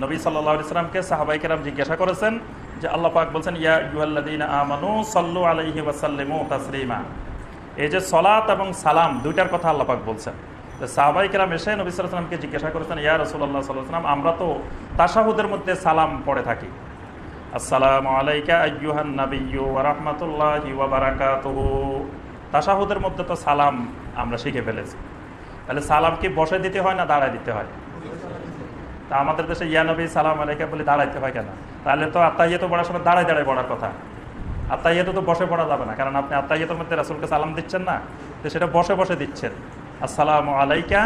নবী সাল্লাল্লাহু আলাইহি সাল্লামকে সাহাবায়ে কেরাম জিজ্ঞাসা করেছেন যে আল্লাহ পাক বলছেন ইয়া আইয়ুহাল্লাযীনা আমানু সাল্লু আলাইহি ওয়া সাল্লিমু তাসলিমা। এই যে সালাত এবং সালাম দুইটার কথা আল্লাহ পাক বলছেন। তো সাহাবায়ে কেরাম এসে নবী সাল্লাল্লাহু আলাইহি সাল্লামকে জিজ্ঞাসা করেছেন ইয়া রাসূলুল্লাহ সাল্লাল্লাহু আলাইহি ওয়াসাল্লাম, আমরা তো তাশাহুদের মধ্যে সালাম পড়ে থাকি, আসসালামু আলাইকা আইয়ুহান নাবিয়্যু ওয়া রাহমাতুল্লাহি ওয়া বারাকাতুহু। তাশাহুদের মধ্যে তো সালাম আমরা শিখে ফেলেছি, তাহলে সালাম কি বসে দিতে হয় না দাঁড়ায় দিতে হয়? তা আমাদের দেশে ইয়া নবী সালাম আলাইকা বলে দাঁড়াইতে হয় কেন? তাহলে তো আত্তাহিয়াতু পড়ার সময় দাঁড়ায় দাঁড়ায় পড়ার কথা। আত্তাহিয়াতু তো বসে পড়া যাবে না, কারণ আপনি আত্তাহিয়াতুর মধ্যে রাসূলকে সালাম দিচ্ছেন না, তো সেটা বসে বসে দিচ্ছেন। আসসালামু আলাইকা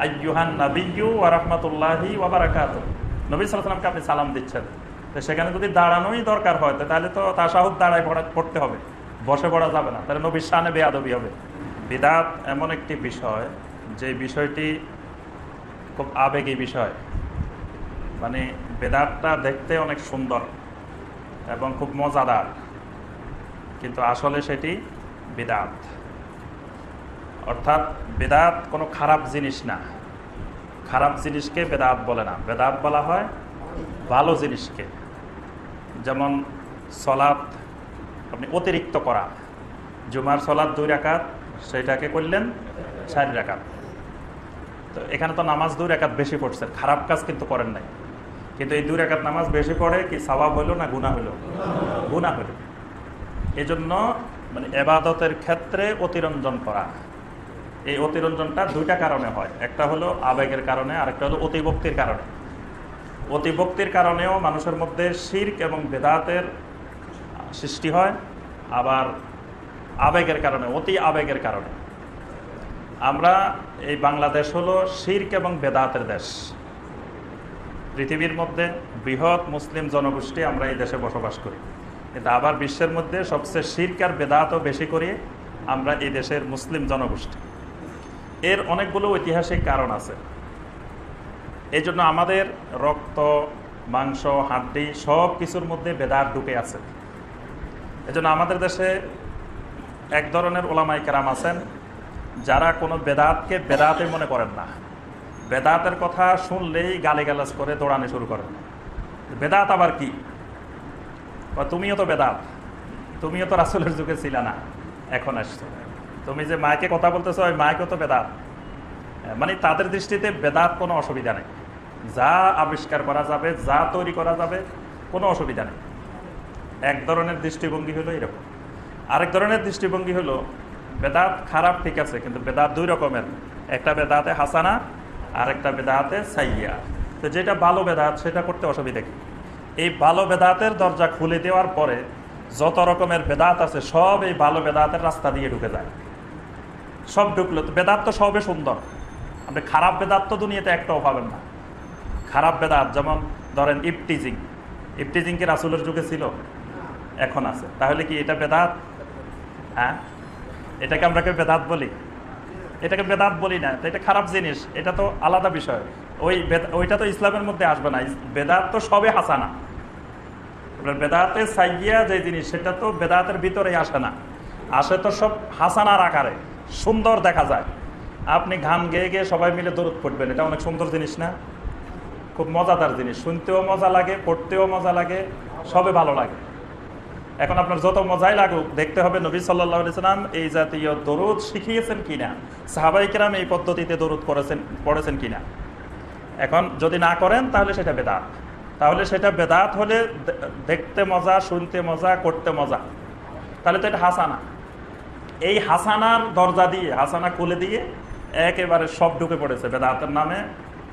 আইয়ুহান নাবিয়্যু ওয়া রাহমাতুল্লাহি ওয়া বারাকাতুহু। নবী সাল্লাল্লাহু আলাইহি ওয়াসাল্লামকে আপনি সালাম দিচ্ছেন, তো সেখানে যদি দাঁড়ানোই দরকার হয় তাহলে তো তাশাহুদ দাঁড়ায় পড়তে হবে, বসে পড়া যাবে না, তাহলে নবীর শানে বেয়াদবি হবে। বিদআত এমন একটি বিষয় যে বিষয়টি খুব আবেগী বিষয়, মানে বেদাতটা দেখতে অনেক সুন্দর এবং খুব মজাদার, কিন্তু আসলে সেটি বিদআত। অর্থাৎ বেদাত কোনো খারাপ জিনিস না, খারাপ জিনিসকে বেদাত বলে না, বেদাত বলা হয় ভালো জিনিসকে। যেমন সলাত আপনি অতিরিক্ত করা, জুমার সলাত 2 রাকাত, সেটাকে করলেন 4 রাকাত। তো এখানে তো নামাজ 2 রাকাত বেশি পড়ছেন, খারাপ কাজ কিন্তু করেন নাই, কিন্তু এই 2 রাকাত নামাজ বেশি পড়ে কি সওয়াব হলো না গুনাহ হলো? গুনাহ হলো। এই জন্য মানে ইবাদতের ক্ষেত্রে অতিরঞ্জন করা, এই অতিরঞ্জনটা 2টা কারণে হয়। একটা হলো আবেগের কারণে, আরেকটা হলো অতিভক্তির কারণে। অতিভক্তির কারণেও মানুষের মধ্যে শিরক এবং বেদাতের সৃষ্টি হয়, আবার আবেগের কারণে, অতি আবেগের কারণে। আমরা এই বাংলাদেশ হলো শিরক এবং বেদাতের দেশ। পৃথিবীর মধ্যে বৃহৎ মুসলিম জনগোষ্ঠী আমরা এই দেশে বসবাস করি, কিন্তু আবার বিশ্বের মধ্যে সবচেয়ে শিরক আর বেদাতও বেশি করি আমরা এই দেশের মুসলিম জনগোষ্ঠী। এর অনেকগুলো ঐতিহাসিক কারণ আছে। এই জন্য আমাদের রক্ত, মাংস, হাড্ডি সব কিছুর মধ্যে বেদাত ঢুকে আছে। এই জন্য আমাদের দেশে এক ধরনের ওলামায়ে কেরাম আছেন যারা কোনো বেদাতকে বেদাতে মনে করেন না, বেদাতের কথা শুনলেই গালিগালাজ করে দৌড়ানো শুরু করেন। বেদাত আবার কি? তুমিও তো বেদাত, তুমিও তো রাসূলের যুগে ছিল না, এখন আসছো। তুমি যে মাইকে কথা বলতেছো ওই মাইকও তো বেদাত। মানে তাদের দৃষ্টিতে বেদাত কোনো অসুবিধা নেই, যা আবিষ্কার করা যাবে, যা তৈরি করা যাবে, কোনো অসুবিধা নেই। এক ধরনের দৃষ্টিভঙ্গি হলো এরকম। আরেক ধরনের দৃষ্টিভঙ্গি হলো বেদাত খারাপ, ঠিক আছে, কিন্তু বেদাত 2 রকমের, একটা বেদাতে হাসানা আর একটা বেদাতে সাইয়্যা। তো যেটা ভালো বেদাত সেটা করতে অসুবিধা কি? এই ভালো বেদাতের দরজা খুলে দেওয়ার পরে যত রকমের বেদাত আছে সব এই ভালো বেদাতের রাস্তা দিয়ে ঢুকে যায়, সব ঢুকলো। তো বেদাত তো সবে সুন্দর, আপনি খারাপ বেদাত তো দুনিয়াতে একটাও পাবেন না। খারাপ বেদাত যেমন ধরেন ইফটিজিং, ইফটিজিং কি রাসূলের যুগে ছিল? এখন আছে। তাহলে কি এটা বেদাত? হ্যাঁ, এটাকে আমরা কেউ বেদাত বলি? এটাকে বেদাত বলি না, তো এটা খারাপ জিনিস, এটা তো আলাদা বিষয়। ওইটা তো ইসলামের মধ্যে আসবে না। বেদাত তো সবে হাসানা, বেদাতে সাইয়্যা যে জিনিস সেটা তো বেদাতের ভিতরেই আসে না, আসে তো সব হাসানার আকারে, সুন্দর দেখা যায়। আপনি গান গেয়ে গিয়ে সবাই মিলে দরুদ পড়বেন, এটা অনেক সুন্দর জিনিস না? খুব মজাদার জিনিস, শুনতেও মজা লাগে, পড়তেও মজা লাগে, সবে ভালো লাগে। এখন আপনার যত মজাই লাগুক, দেখতে হবে নবী সাল্লাল্লাহু আলাইহি ওয়াসাল্লাম এই জাতীয় দরুদ শিখিয়েছেন কিনা, সাহাবায়ে কেরাম এই পদ্ধতিতে দরুদ পড়েছেন কিনা। এখন যদি না করেন তাহলে সেটা বেদাত। তাহলে সেটা বেদাত হলে দেখতে মজা, শুনতে মজা, করতে মজা, তাহলে তো এটা হাসানা। এই হাসানার দরজা দিয়ে, হাসানা খুলে দিয়ে একেবারে সব ঢুকে পড়েছে বেদাতের নামে,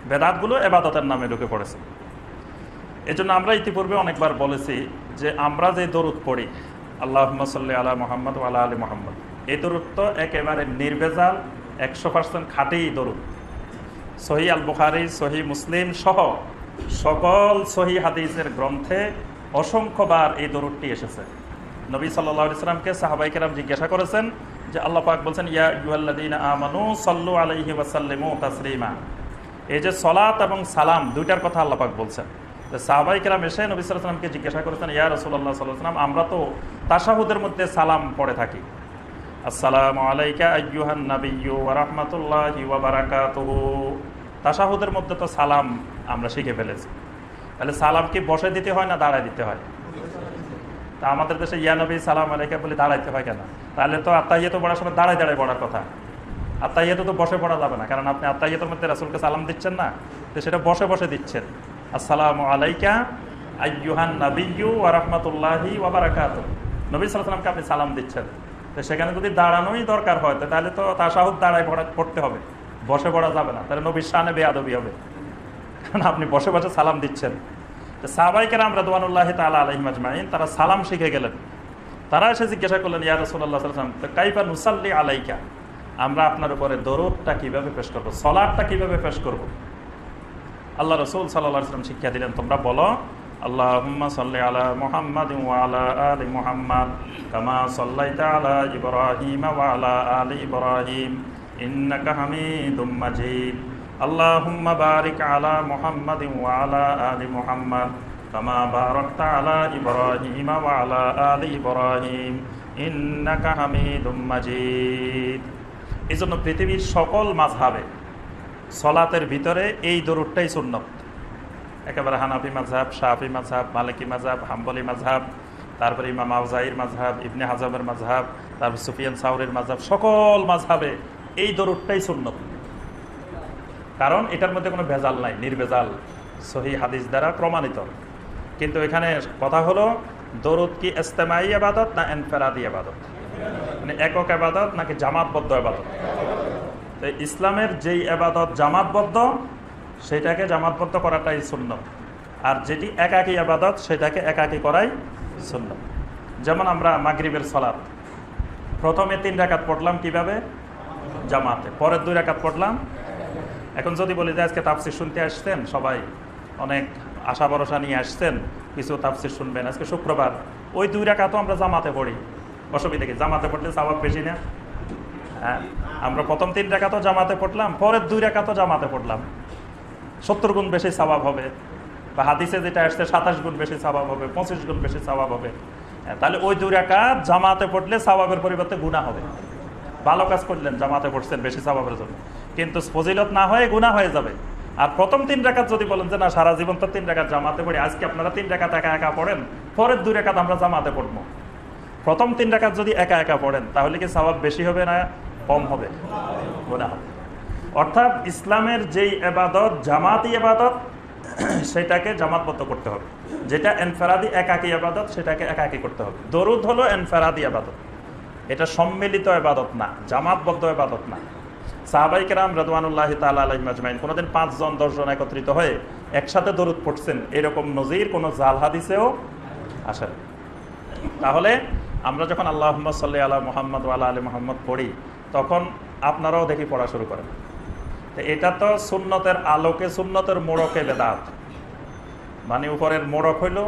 বেদাতগুলো ইবাদতের নামে ঢুকে পড়েছে। এজন্য আমরা ইতিপূর্বে অনেকবার বলেছি যে আমরা যে দরুদ পড়ি, আল্লাহুম্মা সাল্লি আলা মুহাম্মদ ওয়া আলা আলি মুহাম্মদ, এই দরুদ তো একেবারে নির্ভেজাল 100% খাঁটি দরুদ। সহিহ আল বুখারী, সহিহ মুসলিম সহ সকল সহিহ হাদিসের গ্রন্থে অসংখ্যবার এই দরুদটি এসেছে। নবী সাল্লাল্লাহু আলাইহি ওয়াসাল্লামকে সাহাবায়ে কেরাম জিজ্ঞাসা করেছেন যে আল্লাহ পাক বলছেন ইয়া আইয়ুহাল্লাযীনা আমানু সাল্লু আলাইহি ওয়া সাল্লিমু তাসলিমা। এই যে সালাত এবং সালাম দুইটার কথা আল্লাহ পাক বলছেন। সাহাবায়ে কেরাম এসে নবী সাল্লাল্লাহু আলাইহি ওয়াসাল্লামকে জিজ্ঞাসা করেছেন ইয়া রাসূলুল্লাহ সাল্লাল্লাহু আলাইহি ওয়াসাল্লাম, আমরা তো তাশাহুদের মধ্যে সালাম পড়ে থাকি, আসসালামু আলাইকা আইয়ুহান নাবিয়্যু ওয়া রাহমাতুল্লাহি ওয়া বারাকাতুহু। তাশাহুদের মধ্যে তো সালাম আমরা শিখে ফেলেছি, তাহলে সালাম কি বসে দিতে হয় না দাঁড়ায় দিতে হয়? তা আমাদের দেশে ইয়া নবী সালাম আলাইকা বলে দাঁড়াইতে হয় কেন? তাহলে তো আত্তাহিয়াতু পড়ার সময় দাঁড়ায় দাঁড়ায় পড়ার কথা। আত্তাহিয়াতু তো বসে পড়া যাবে না, কারণ আপনি আত্তাহিয়াতুর মধ্যে রাসূলকে সালাম দিচ্ছেন না, তো সেটা বসে বসে দিচ্ছেন। আসসালামু আলাইকা আইয়ুহান নাবিয়্যু ওয়া রাহমাতুল্লাহি ওয়া বারাকাতুহু, নবী সাল্লাল্লাহু আলাইহি ওয়াসাল্লামকে আপনি সালাম দিচ্ছেন। তো সেখানে যদি দাঁড়ানোই দরকার হয় তাহলে তো তাশাহুদ দাঁড়ায় পড়তে হবে, বসে পড়া যাবে না, তাহলে নবীর শানে বেয়াদবি হবে, কারণ আপনি বসে বসে সালাম দিচ্ছেন। সাহাবায়ে কেরাম রাদিয়াল্লাহু তাআলা আলাইহিম আজমাইন তারা সালাম শিখে গেলেন। তারা এসে জিজ্ঞাসা করলেন, ইয়া রাসূলুল্লাহ সাল্লাল্লাহু আলাইহি ওয়াসাল্লাম, কাইফা নুসাল্লি আলাইকা, আমরা আপনার উপরে দরুদটা কিভাবে পেশ করব, সালাতটা কিভাবে পেশ করব? আল্লাহ রাসূল সাল্লাল্লাহু আলাইহি ওয়াসাল্লাম শিক্ষা দিলেন, তোমরা বলো আল্লাহুম্মা সাল্লি আলা মুহাম্মাদিন ওয়া আলা আলি মুহাম্মাদ কামা সাল্লাইতা আলা ইব্রাহিম ওয়া আলা আলি ইব্রাহিম ইন্নাকা হামিদুম মাজিদ। আল্লাহুম্মা বারিক আলা মুহাম্মাদিন ওয়া আলা আলি মুহাম্মাদ কামা বারাকতা আলা ইব্রাহিম ওয়া আলা আলি ইব্রাহিম ইন্নাকা হামিদুম মাজিদ। এজন্য পৃথিবীর সকল মাযহাবে সালাতের ভিতরে এই দরুদটাই সুন্নাত। একেবারে হানাফি মাযহাব, শাফি মাযহাব, মালিকি মাযহাব, হাম্বলি মাযহাব, তারপরে ইমাম আউজাঈর মাযহাব, ইবনে হাজামের মাযহাব, তারপর সুফিয়ান সাউরির মাযহাব, সকল মাযহাবে এই দরুদটাই সুন্নাত। কারণ এটার মধ্যে কোনো ভেজাল নাই, নির্ভেজাল সহিহ হাদিস দ্বারা প্রমাণিত। কিন্তু এখানে কথা হলো দরুদ কি ইজতিমাই ইবাদত না ইনফিরাদি ইবাদত, মানে একক ইবাদত নাকি জামাতবদ্ধ ইবাদত? তো ইসলামের যেই ইবাদত জামাতবদ্ধ সেটাকে জামাতবদ্ধ করাটাই সুন্নাত, আর যেটি একাকী ইবাদত সেটাকে একাকী করাই সুন্নাত। যেমন আমরা মাগরিবের সালাত প্রথমে 3 রাকাত পড়লাম কিভাবে? জামাতে, পরের 2 রাকাত পড়লাম। এখন যদি বলি যে আজকে তাফসীর শুনতে আসছেন সবাই, অনেক আশা ভরসা নিয়ে আসছেন, কিছু তাফসীর শুনবেন, আজকে শুক্রবার, ওই 2 রাকাতও আমরা জামাতে পড়ি, অসুবিধা কি? জামাতে পড়লে সওয়াব বেশি না? হ্যাঁ, আমরা প্রথম 3 রাকাতও জামাতে পড়লাম, পরের 2 রাকাতও জামাতে পড়লাম, 70 গুণ বেশি সওয়াব হবে। বা হাদিসে যেটা আসছে 27 গুণ বেশি সওয়াব হবে, 25 গুণ বেশি সওয়াব হবে। তাহলে ওই 2 রাকাত জামাতে পড়লে সওয়াবের পরিবর্তে গুনাহ হবে। ভালো কাজ করলেন, জামাতে পড়ছেন বেশি সওয়াবের জন্য, কিন্তু ফজিলত না হয়ে গুনাহ হয়ে যাবে। আর প্রথম 3 রাকাত যদি বলেন যে না সারা জীবন তো 3 রাকাত জামাতে পড়ি, আজকে আপনারা 3 রাকাত একা একা পড়েন, পরের 2 রাকাত আমরা জামাতে পড়বো। প্রথম 3 রাকাত যদি একা একা পড়েন তাহলে কি সওয়াব বেশি হবে না কম হবে? গুনাহ হবে। অর্থাৎ ইসলামের যেই ইবাদত জামাতি ইবাদত সেটাকে জামাতবদ্ধ করতে হবে, যেটা ইনফিরাদি একাকী ইবাদত সেটাকে একাকী করতে হবে। দরুদ হলো ইনফিরাদি ইবাদত, এটা সম্মিলিত ইবাদত না, জামাতবদ্ধ ইবাদত না। সাহাবায়ে কেরাম রাদিয়াল্লাহু তাআলা আলাইহিম আজমাইন কোনদিন 5 জন 10 জন একত্রিত হয়ে একসাথে দরুদ পড়ছেন এরকম নজির কোন জাল হাদিসেও আসে। তাহলে আমরা যখন আল্লাহুম্মা সাল্লি আলা মুহাম্মাদ ওয়া আলা আলি মুহাম্মাদ পড়ি তখন আপনারাও দেখি পড়া শুরু করেন। তো এটা তো সুন্নতের আলোকে, সুন্নতের মোড়কে বেদাত, মানে উপরের মোড়ক হইল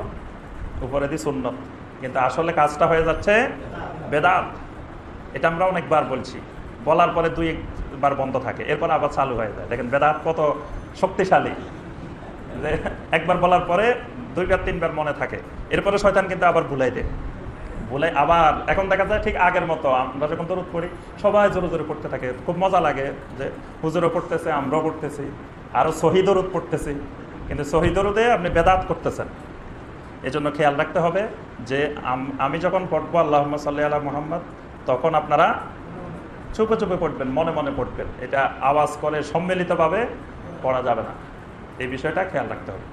উপরে দি সুন্নত, কিন্তু আসলে কাজটা হয়ে যাচ্ছে বেদাত। এটা আমরা অনেকবার বলছি, বলার পরে 2-1 বার বন্ধ থাকে, এরপর আবার চালু হয়ে যায়। দেখেন বেদাত কত শক্তিশালী, একবার বলার পরে 2-3 বার মনে থাকে, এরপরে শয়তান কিন্তু আবার ভুলাই দেয়, ভুলাই আবার। এখন দেখা যায় ঠিক আগের মতো আমরা যখন দরুদ পড়ি সবাই জোরে জোরে পড়তে থাকে, খুব মজা লাগে যে হুজুরও পড়তেছে, আমরাও পড়তেছি, আরও সহি দরুদ পড়তেছি, কিন্তু সহি দরুদে আপনি বেদাত করতেছেন। এজন্য খেয়াল রাখতে হবে যে আমি যখন পড়বো আল্লাহুম্মা সাল্লি আলা মুহাম্মাদ, তখন আপনারা চুপে চুপে পড়বেন, মনে মনে পড়বেন, এটা আওয়াজ করে সম্মিলিতভাবে পড়া যাবে না, এই বিষয়টা খেয়াল রাখতে হবে।